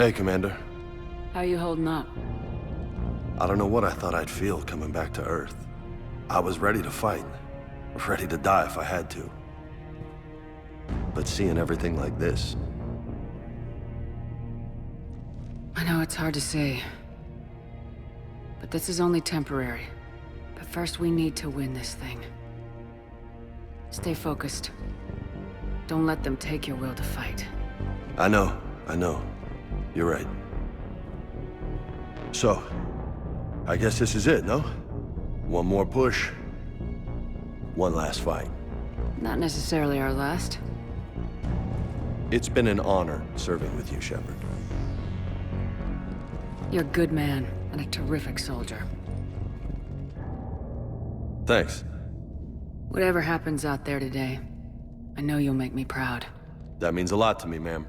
Hey, Commander. How you holding up? I don't know what I thought I'd feel coming back to Earth. I was ready to fight. Ready to die if I had to. But seeing everything like this... I know it's hard to say. But this is only temporary. But first we need to win this thing. Stay focused. Don't let them take your will to fight. I know. You're right. So, I guess this is it, no? One more push. One last fight. Not necessarily our last. It's been an honor serving with you, Shepard. You're a good man, and a terrific soldier. Thanks. Whatever happens out there today, I know you'll make me proud. That means a lot to me, ma'am.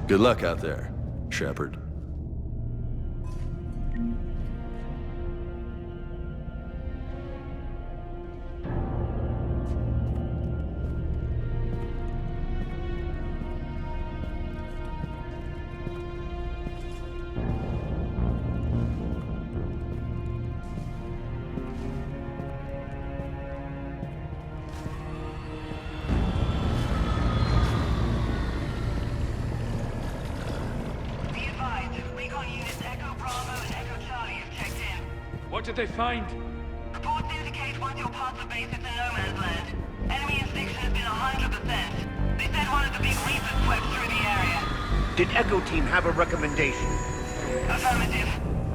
Good luck out there, Shepard. What did they find? Reports indicate once you're past the base, it's a no-man's land. Enemy inspection has been 100%. They said one of the big reapers swept through the area. Did Echo Team have a recommendation? Affirmative.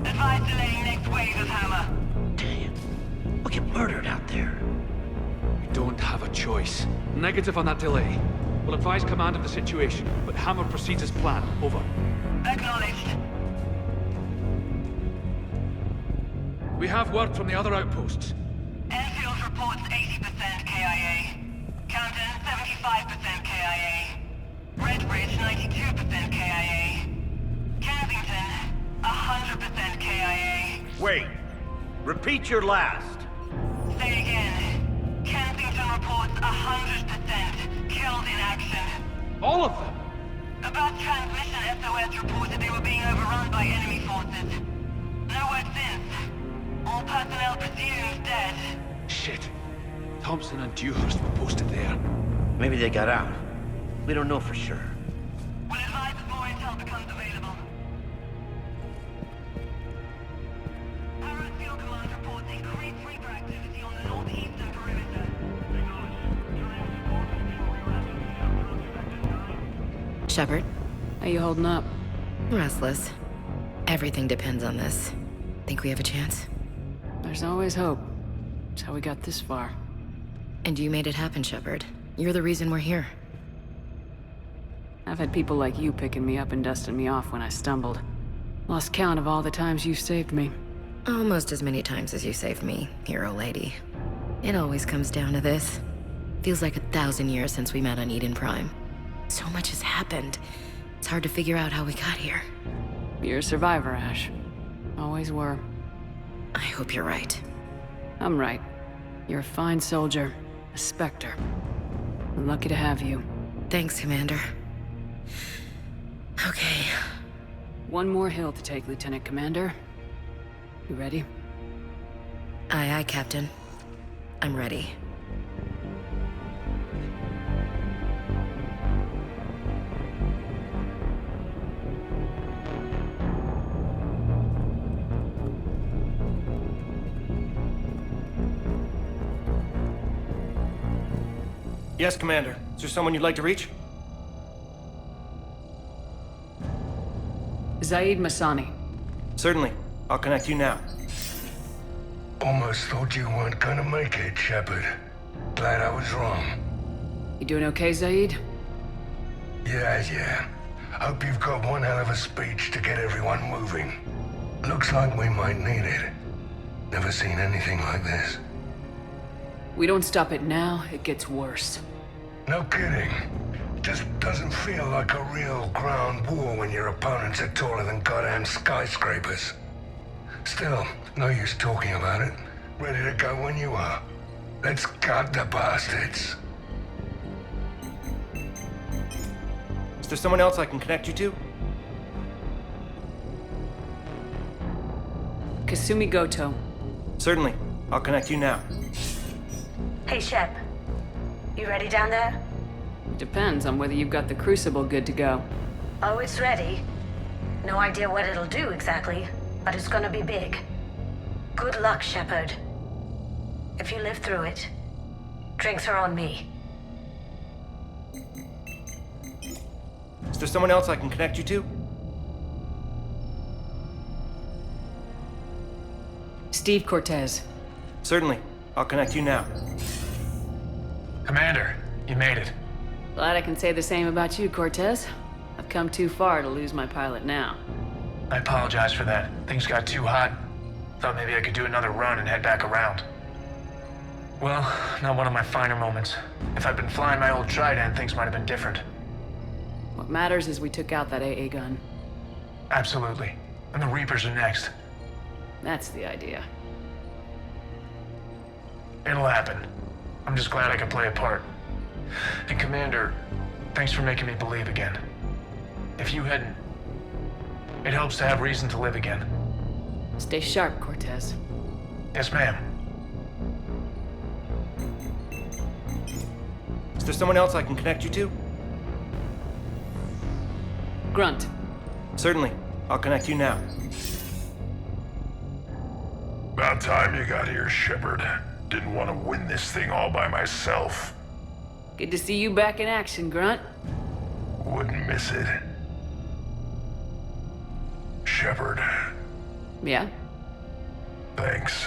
Advise delaying next wave of Hammer. Damn. We'll get murdered out there. We don't have a choice. Negative on that delay. We'll advise command of the situation, but Hammer proceeds as planned. Over. Acknowledged. We have word from the other outposts. Enfield reports 80% KIA. Camden, 75% KIA. Redbridge, 92% KIA. Kensington, 100% KIA. Wait. Repeat your last. Say again. Kensington reports 100% killed in action. All of them? About transmission, SOS reported they were being overrun by enemy forces. No word since. All personnel presumed dead. Shit. Thompson and Dewhurst were posted there. Maybe they got out. We don't know for sure. We'll advise as more intel becomes available. Harrow Field Command reports increased reaper activity on the northeastern perimeter. Shepard? How you holding up? Restless. Everything depends on this. Think we have a chance? There's always hope. That's how we got this far. And you made it happen, Shepard. You're the reason we're here. I've had people like you picking me up and dusting me off when I stumbled. Lost count of all the times you've saved me. Almost as many times as you saved me, hero lady. It always comes down to this. Feels like 1,000 years since we met on Eden Prime. So much has happened. It's hard to figure out how we got here. You're a survivor, Ash. Always were. I hope you're right. I'm right. You're a fine soldier. A Spectre. I'm lucky to have you. Thanks, Commander. Okay. One more hill to take, Lieutenant Commander. You ready? Aye, aye, Captain. I'm ready. Yes, Commander. Is there someone you'd like to reach? Zaid Masani. Certainly. I'll connect you now. Almost thought you weren't gonna make it, Shepard. Glad I was wrong. You doing okay, Zaid? Yeah. Hope you've got one hell of a speech to get everyone moving. Looks like we might need it. Never seen anything like this. We don't stop it now, it gets worse. No kidding. Just doesn't feel like a real ground war when your opponents are taller than goddamn skyscrapers. Still, no use talking about it. Ready to go when you are. Let's gut the bastards. Is there someone else I can connect you to? Kasumi Goto. Certainly. I'll connect you now. Hey, Shep. You ready down there? Depends on whether you've got the Crucible good to go. Oh, it's ready. No idea what it'll do exactly, but it's gonna be big. Good luck, Shepard. If you live through it, drinks are on me. Is there someone else I can connect you to? Steve Cortez. Certainly. I'll connect you now. Commander, you made it. Glad I can say the same about you, Cortez. I've come too far to lose my pilot now. I apologize for that. Things got too hot. Thought maybe I could do another run and head back around. Well, not one of my finer moments. If I'd been flying my old Trident, things might have been different. What matters is we took out that AA gun. Absolutely. And the Reapers are next. That's the idea. It'll happen. I'm just glad I could play a part. And Commander, thanks for making me believe again. If you hadn't, it helps to have reason to live again. Stay sharp, Cortez. Yes, ma'am. Is there someone else I can connect you to? Grunt. Certainly. I'll connect you now. About time you got here, Shepard. Didn't want to win this thing all by myself. Good to see you back in action, Grunt. Wouldn't miss it. Shepard, Yeah? thanks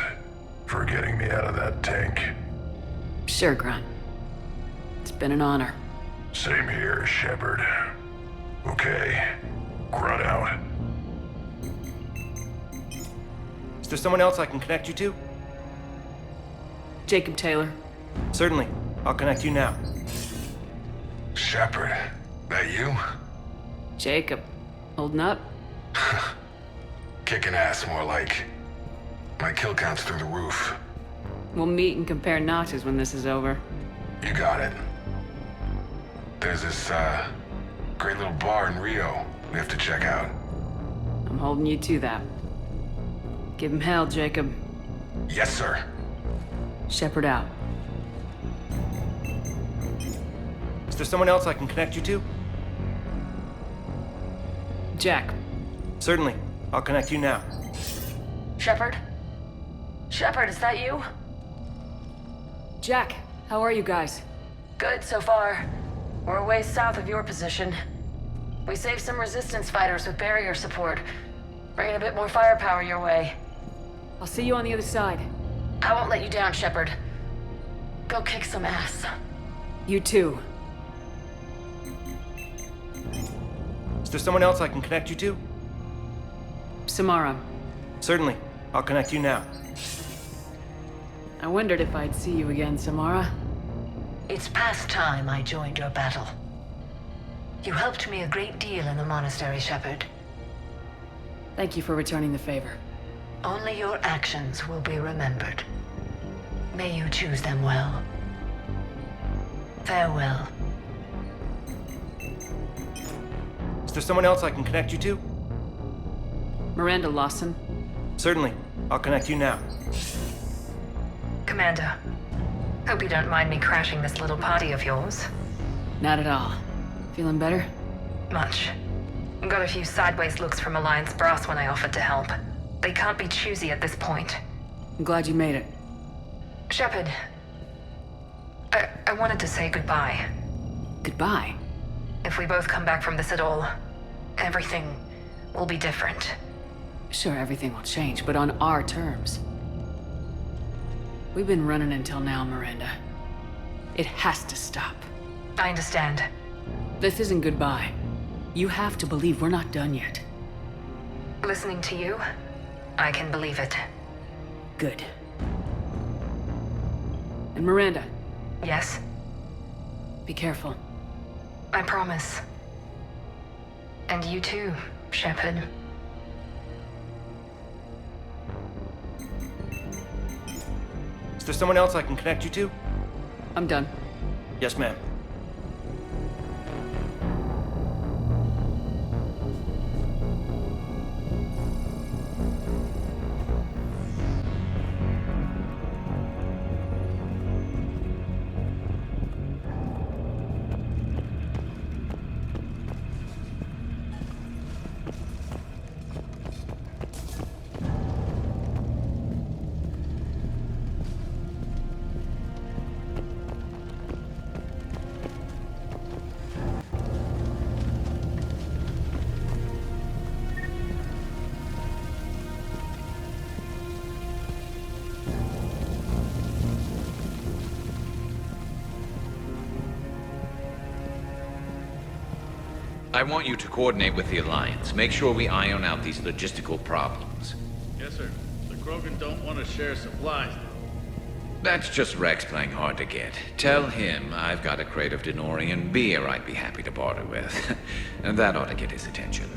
for getting me out of that tank. Sure, Grunt. It's been an honor. Same here, Shepard. Okay, Grunt out. Is there someone else I can connect you to? Jacob Taylor. Certainly. I'll connect you now. Shepard, that you? Jacob. Holding up? Kicking ass, more like. My kill count's through the roof. We'll meet and compare notches when this is over. You got it. There's this, great little bar in Rio we have to check out. I'm holding you to that. Give him hell, Jacob. Yes, sir. Shepard out. Is there someone else I can connect you to? Jack. Certainly. I'll connect you now. Shepard? Shepard, is that you? Jack, how are you guys? Good so far. We're a ways south of your position. We saved some resistance fighters with barrier support. Bringing a bit more firepower your way. I'll see you on the other side. I won't let you down, Shepard. Go kick some ass. You too. Is there someone else I can connect you to? Samara. Certainly. I'll connect you now. I wondered if I'd see you again, Samara. It's past time I joined your battle. You helped me a great deal in the monastery, Shepard. Thank you for returning the favor. Only your actions will be remembered. May you choose them well. Farewell. Is there someone else I can connect you to? Miranda Lawson. Certainly. I'll connect you now. Commander, hope you don't mind me crashing this little party of yours. Not at all. Feeling better? Much. Got a few sideways looks from Alliance brass when I offered to help. They can't be choosy at this point. I'm glad you made it. Shepard, I wanted to say goodbye. Goodbye. If we both come back from this at all, everything will be different. Sure, everything will change, but on our terms. We've been running until now, Miranda. It has to stop. I understand. This isn't goodbye. You have to believe we're not done yet. Listening to you, I can believe it. Good. And Miranda, Yes, be careful. I promise. And you too, Shepard. Is there someone else I can connect you to? I'm done. Yes, ma'am. I want you to coordinate with the Alliance. Make sure we iron out these logistical problems. Yes, sir. The Krogan don't want to share supplies. That's just Rex playing hard to get. Tell him I've got a crate of Denorian beer I'd be happy to barter with. And that ought to get his attention.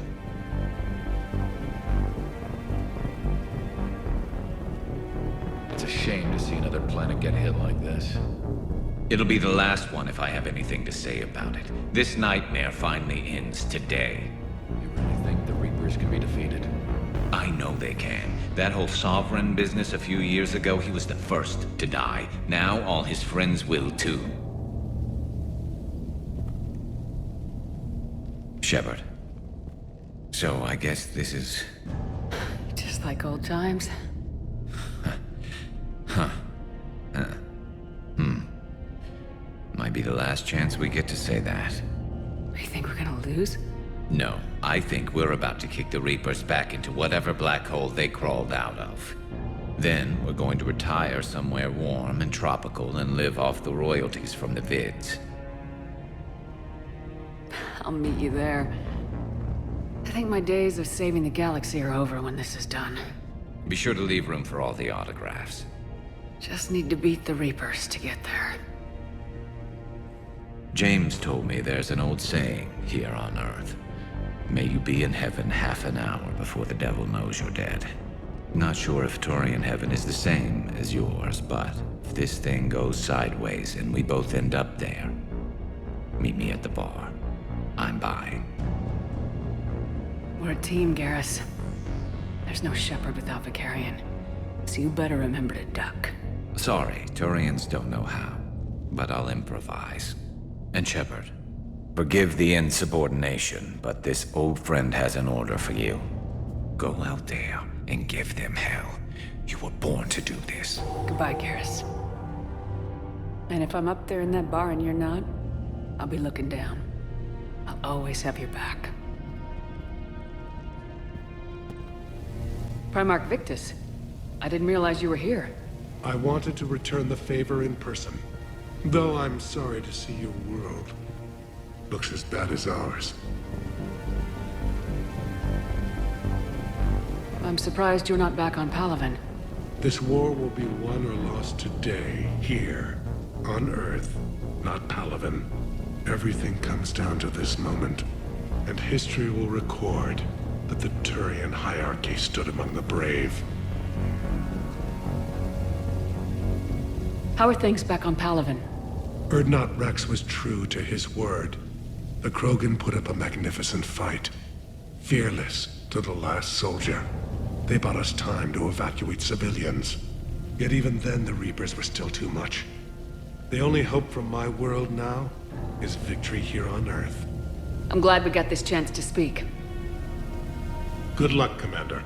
It's a shame to see another planet get hit like this. It'll be the last one if I have anything to say about it. This nightmare finally ends today. You really think the Reapers can be defeated? I know they can. That whole Sovereign business a few years ago, he was the first to die. Now all his friends will too. Shepard. So I guess this is... Just like old times. Might be the last chance we get to say that. You think we're gonna lose? No, I think we're about to kick the Reapers back into whatever black hole they crawled out of. Then we're going to retire somewhere warm and tropical and live off the royalties from the vids. I'll meet you there. I think my days of saving the galaxy are over when this is done. Be sure to leave room for all the autographs. Just need to beat the Reapers to get there. James told me there's an old saying here on Earth. May you be in heaven half an hour before the devil knows you're dead. Not sure if Turian heaven is the same as yours, but if this thing goes sideways and we both end up there, meet me at the bar. I'm buying. We're a team, Garrus. There's no Shepard without Vicarian, so you better remember to duck. Sorry, Turians don't know how, but I'll improvise. And Shepard, forgive the insubordination, but this old friend has an order for you. Go out there and give them hell. You were born to do this. Goodbye, Garrus. And if I'm up there in that bar and you're not, I'll be looking down. I'll always have your back. Primarch Victus, I didn't realize you were here. I wanted to return the favor in person. Though I'm sorry to see your world looks as bad as ours. I'm surprised you're not back on Palaven. This war will be won or lost today, here, on Earth, not Palaven. Everything comes down to this moment, and history will record that the Turian hierarchy stood among the brave. How are things back on Palaven? Urdnot Rex was true to his word. The Krogan put up a magnificent fight. Fearless to the last soldier. They bought us time to evacuate civilians. Yet even then the Reapers were still too much. The only hope from my world now is victory here on Earth. I'm glad we got this chance to speak. Good luck, Commander.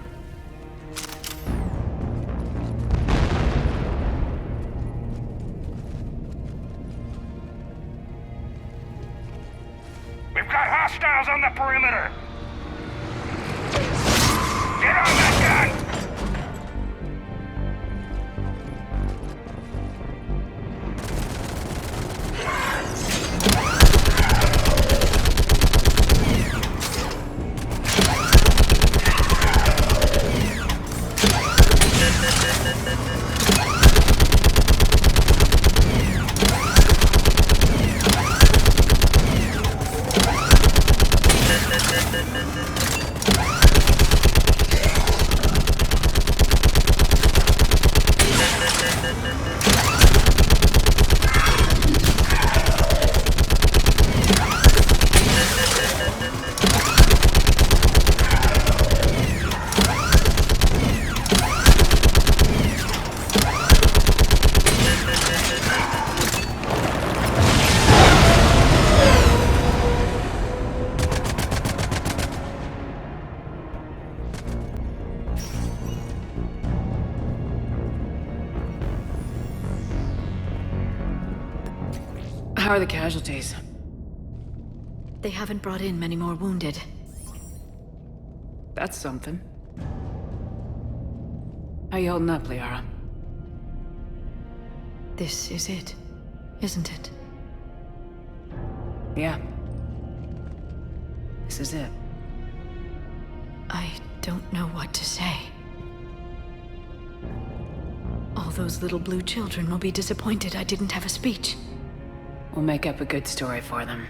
We've got hostiles on the perimeter! Get on that gun! How are the casualties? They haven't brought in many more wounded. That's something. How you holding up, Liara? This is it, isn't it? Yeah. This is it. I don't know what to say. All those little blue children will be disappointed I didn't have a speech. We'll make up a good story for them.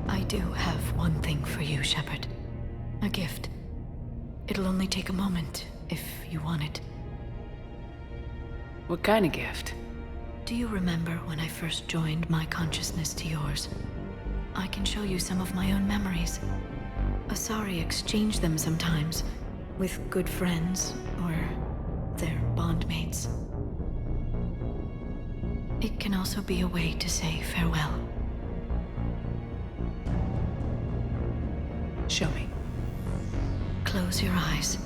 I do have one thing for you, Shepard. A gift. It'll only take a moment, if you want it. What kind of gift? Do you remember when I first joined my consciousness to yours? I can show you some of my own memories. Asari exchange them sometimes, with good friends, or their bondmates. It can also be a way to say farewell. Show me. Close your eyes.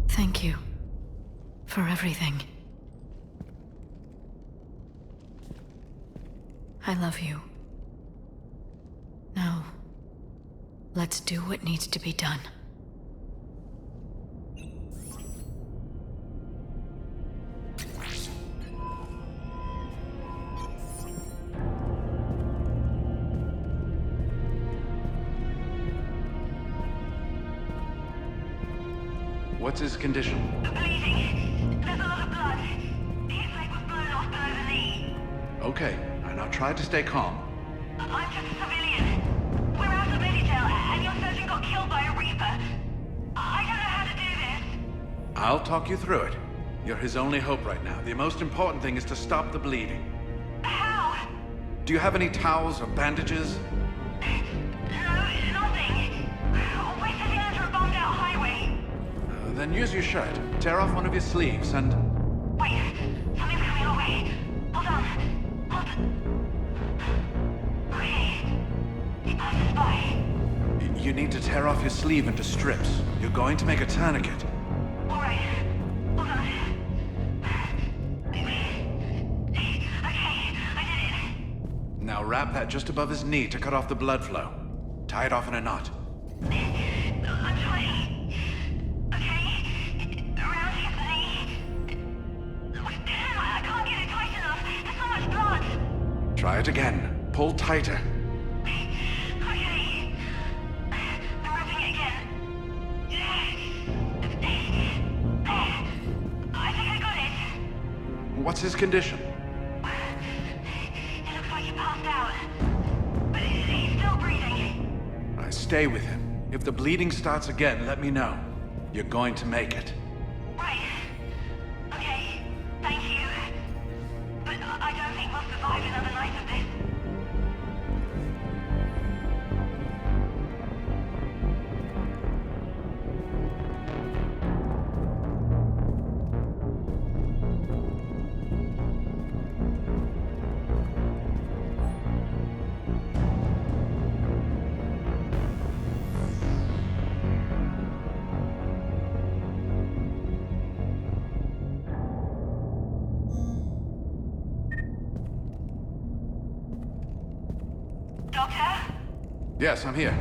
Thank you for everything. I love you. Now, let's do what needs to be done. What's his condition? Bleeding. There's a lot of blood. His leg was blown off below the knee. Okay, now try to stay calm. I'm just a civilian. We're out of Meditail, and your surgeon got killed by a Reaper. I don't know how to do this. I'll talk you through it. You're his only hope right now. The most important thing is to stop the bleeding. How? Do you have any towels or bandages? No, nothing. We're sitting under a bombed-out highway. Then use your shirt. Tear off one of your sleeves and... Wait, something's coming our way. Hold on. Hold on. Okay. It passes by. You need to tear off your sleeve into strips. You're going to make a tourniquet. Alright. Hold on. Okay, I did it. Now wrap that just above his knee to cut off the blood flow. Tie it off in a knot. I'm trying. Okay. Around his knee. Damn, I can't get it tight enough. There's so much blood. Try it again. Pull tighter. Okay. I'm wrapping it again. I think I got it. What's his condition? It looks like he passed out. But he's still breathing. Stay with him. If the bleeding starts again, let me know. You're going to make it. Right. Okay. Thank you. But I don't think we'll survive another night of this. Doctor? Yes, I'm here.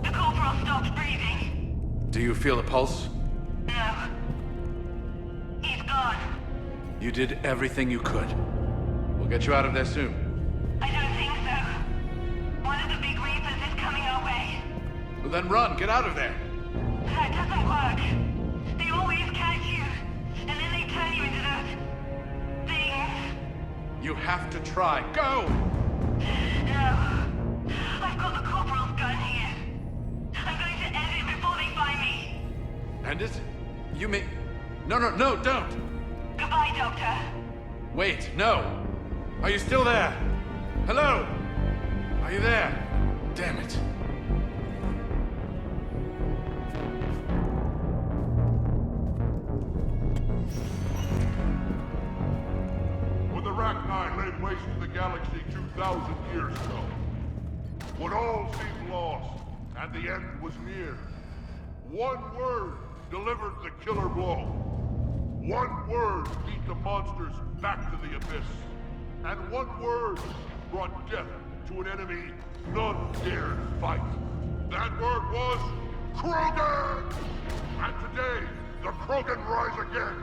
The corporal stopped breathing. Do you feel a pulse? No. He's gone. You did everything you could. We'll get you out of there soon. I don't think so. One of the big Reapers is coming our way. Well, then run! Get out of there! That doesn't work. They always catch you, and then they turn you into those... things. You have to try. Go! No. I've got the corporal's gun here. I'm going to end it before they find me. And it? You may... No, don't! Goodbye, Doctor. Wait, no! Are you still there? Hello? Are you there? Damn it. When the Rachni laid waste to the galaxy 2,000 years ago, when all seemed lost and the end was near, one word delivered the killer blow. One word beat the monsters back to the abyss. And one word brought death to an enemy none dared fight. That word was Krogan! And today, the Krogan rise again.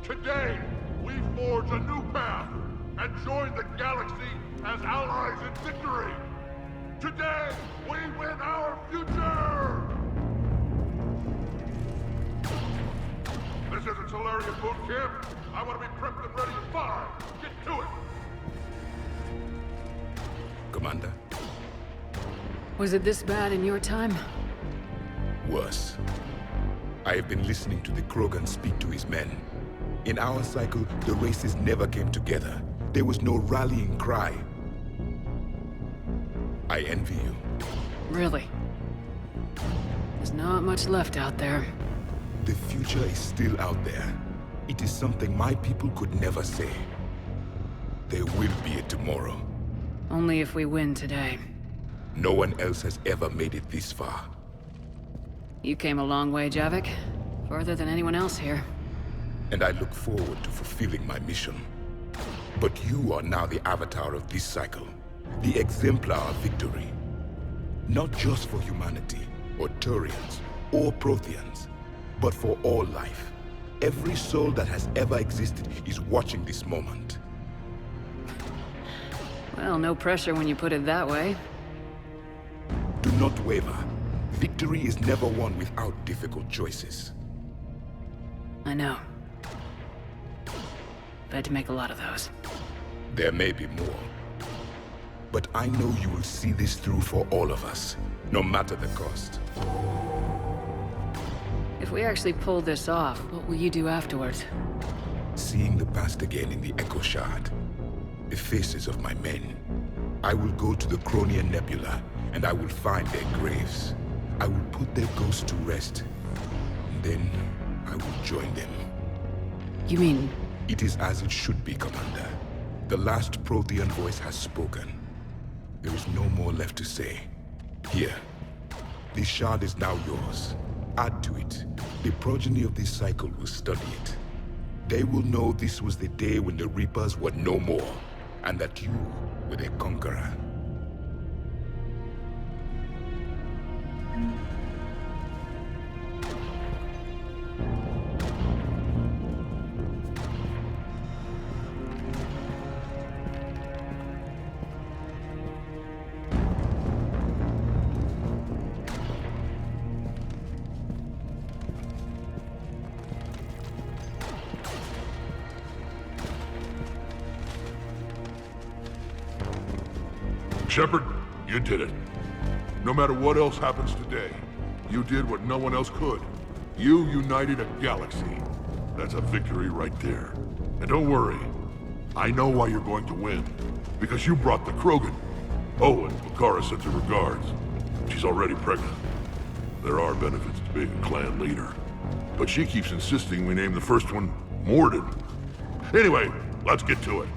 Today, we forge a new path and join the galaxy as allies in victory. Today, we win our future! This isn't Solarian boot camp. I want to be prepped and ready in 5. Get to it! Commander? Was it this bad in your time? Worse. I have been listening to the Krogan speak to his men. In our cycle, the races never came together. There was no rallying cry. I envy you. Really? There's not much left out there. The future is still out there. It is something my people could never say. There will be a tomorrow. Only if we win today. No one else has ever made it this far. You came a long way, Javik. Farther than anyone else here. And I look forward to fulfilling my mission. But you are now the avatar of this cycle. The exemplar of victory. Not just for humanity, or Turians, or Protheans, but for all life. Every soul that has ever existed is watching this moment. Well, no pressure when you put it that way. Do not waver. Victory is never won without difficult choices. I know. I've had to make a lot of those. There may be more. But I know you will see this through for all of us, no matter the cost. If we actually pull this off, what will you do afterwards? Seeing the past again in the Echo Shard. The faces of my men. I will go to the Cronian Nebula, and I will find their graves. I will put their ghosts to rest. And then, I will join them. You mean... It is as it should be, Commander. The last Prothean voice has spoken. There is no more left to say. Here. This shard is now yours. Add to it. The progeny of this cycle will study it. They will know this was the day when the Reapers were no more, and that you were their conqueror. Shepard, you did it. No matter what else happens today, you did what no one else could. You united a galaxy. That's a victory right there. And don't worry, I know why you're going to win. Because you brought the Krogan. Oh, and Bakara sends her regards. She's already pregnant. There are benefits to being a clan leader. But she keeps insisting we name the first one Mordin. Anyway, let's get to it.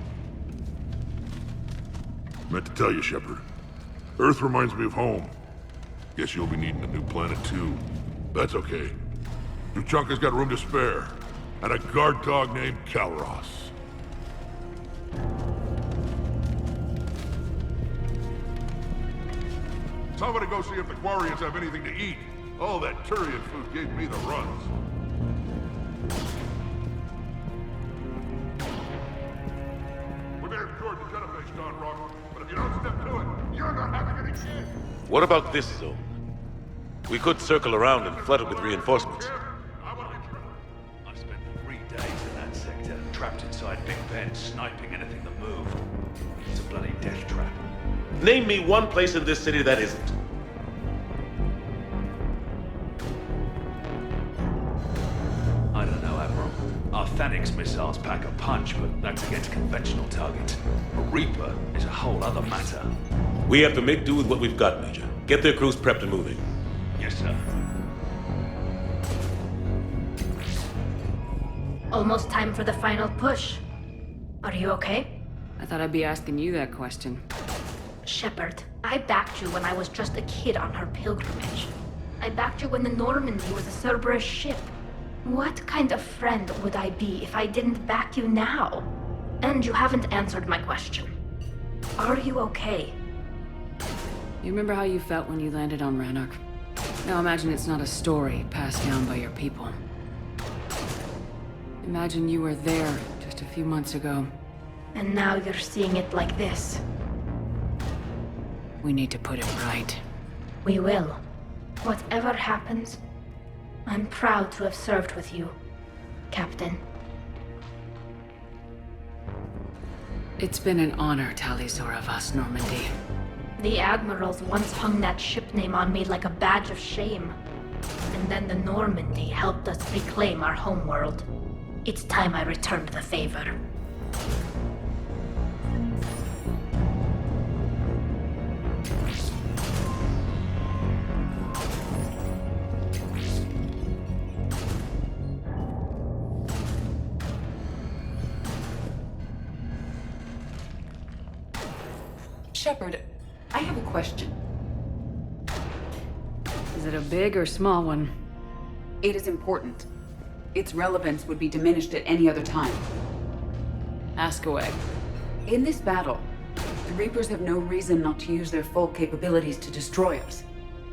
Meant to tell you, Shepard. Earth reminds me of home. Guess you'll be needing a new planet too. That's okay. Tuchanka's got room to spare. And a guard dog named Kalros. Somebody go see if the Quarians have anything to eat. All that Turian food gave me the runs. We may have destroyed the Genophage, Don Rock, but if you don't step to it, you're not having any shit. What about this zone? We could circle around and flood it with reinforcements. I've spent 3 days in that sector, trapped inside Big Ben, sniping anything that moved. It's a bloody death trap. Name me one place in this city that isn't. I don't know, Admiral. Our Thanix missiles pack a punch, but that's against conventional targets. A Reaper is a whole other matter. We have to make do with what we've got, Major. Get their crews prepped and moving. Yes, sir. Almost time for the final push. Are you okay? I thought I'd be asking you that question. Shepard, I backed you when I was just a kid on her pilgrimage. I backed you when the Normandy was a Cerberus ship. What kind of friend would I be if I didn't back you now? And you haven't answered my question. Are you okay? You remember how you felt when you landed on Ranark? Now imagine it's not a story passed down by your people. Imagine you were there just a few months ago. And now you're seeing it like this. We need to put it right. We will. Whatever happens, I'm proud to have served with you, Captain. It's been an honor, Tali'Zorah of Us, Normandy. The Admirals once hung that ship name on me like a badge of shame. And then the Normandy helped us reclaim our homeworld. It's time I returned the favor. Shepard, I have a question. Is it a big or small one? It is important. Its relevance would be diminished at any other time. Ask away. In this battle, the Reapers have no reason not to use their full capabilities to destroy us.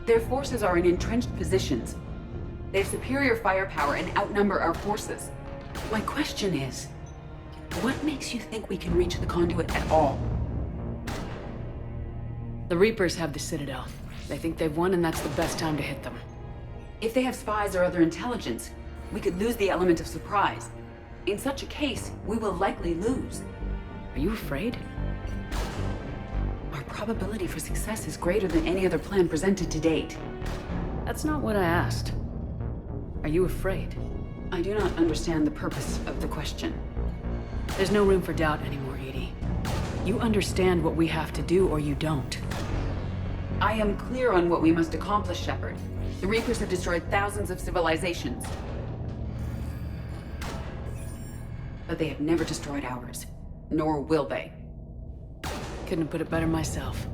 Their forces are in entrenched positions. They have superior firepower and outnumber our forces. My question is, what makes you think we can reach the conduit at all? The Reapers have the Citadel. They think they've won, and that's the best time to hit them. If they have spies or other intelligence, we could lose the element of surprise. In such a case, we will likely lose. Are you afraid? Our probability for success is greater than any other plan presented to date. That's not what I asked. Are you afraid? I do not understand the purpose of the question. There's no room for doubt anymore, Edie. You understand what we have to do, or you don't. I am clear on what we must accomplish, Shepard. The Reapers have destroyed thousands of civilizations. But they have never destroyed ours. Nor will they. Couldn't have put it better myself.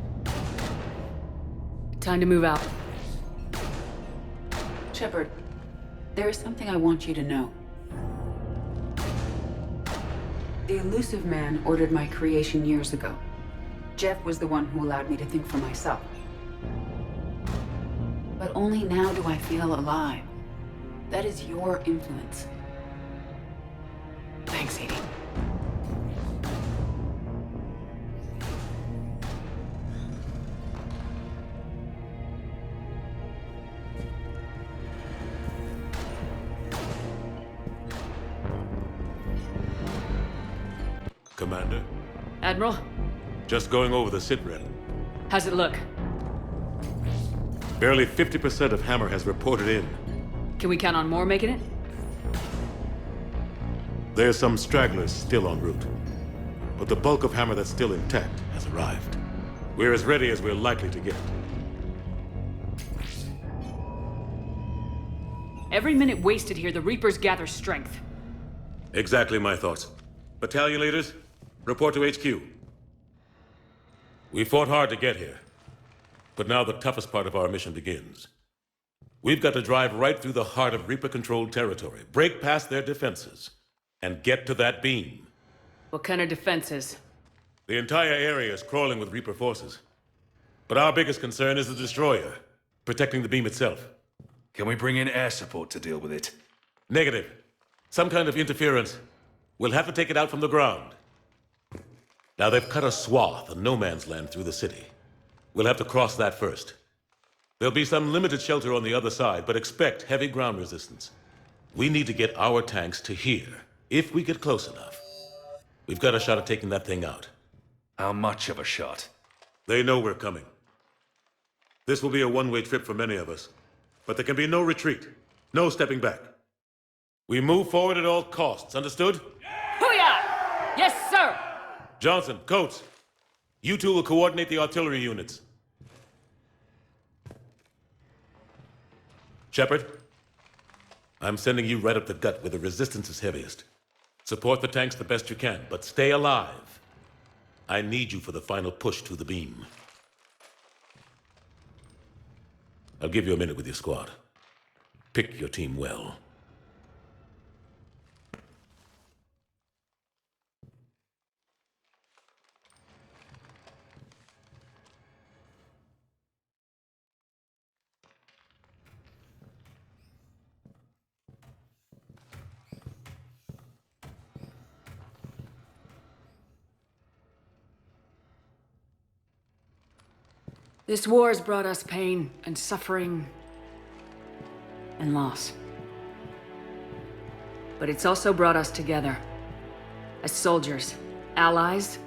Time to move out. Shepard, there is something I want you to know. The Elusive Man ordered my creation years ago. Jeff was the one who allowed me to think for myself. But only now do I feel alive. That is your influence. Thanks, Edie. Commander? Admiral? Just going over the sitrep. How's it look? Barely 50% of Hammer has reported in. Can we count on more making it? There's some stragglers still en route. But the bulk of Hammer that's still intact has arrived. We're as ready as we're likely to get. Every minute wasted here, the Reapers gather strength. Exactly my thoughts. Battalion leaders, report to HQ. We fought hard to get here. But now the toughest part of our mission begins. We've got to drive right through the heart of Reaper-controlled territory, break past their defenses, and get to that beam. What kind of defenses? The entire area is crawling with Reaper forces. But our biggest concern is the destroyer, protecting the beam itself. Can we bring in air support to deal with it? Negative. Some kind of interference. We'll have to take it out from the ground. Now they've cut a swath of no man's land through the city. We'll have to cross that first. There'll be some limited shelter on the other side, but expect heavy ground resistance. We need to get our tanks to here, if we get close enough. We've got a shot at taking that thing out. How much of a shot? They know we're coming. This will be a one-way trip for many of us, but there can be no retreat, no stepping back. We move forward at all costs, understood? Hoo-yah! Yes, sir! Johnson, Coates, you two will coordinate the artillery units. Shepard, I'm sending you right up the gut where the resistance is heaviest. Support the tanks the best you can, but stay alive. I need you for the final push to the beam. I'll give you a minute with your squad. Pick your team well. This war has brought us pain and suffering and loss. But it's also brought us together as soldiers, allies,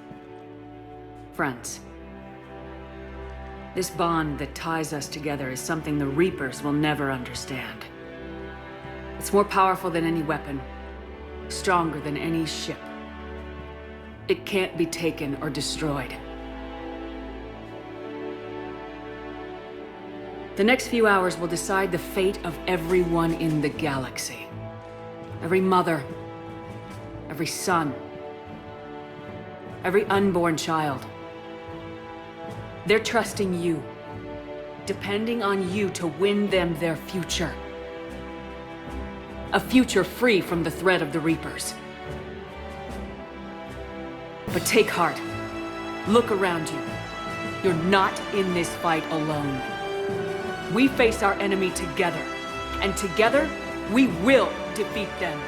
friends. This bond that ties us together is something the Reapers will never understand. It's more powerful than any weapon, stronger than any ship. It can't be taken or destroyed. The next few hours will decide the fate of everyone in the galaxy. Every mother, every son, every unborn child. They're trusting you, depending on you to win them their future. A future free from the threat of the Reapers. But take heart. Look around you. You're not in this fight alone. We face our enemy together, and together, we will defeat them.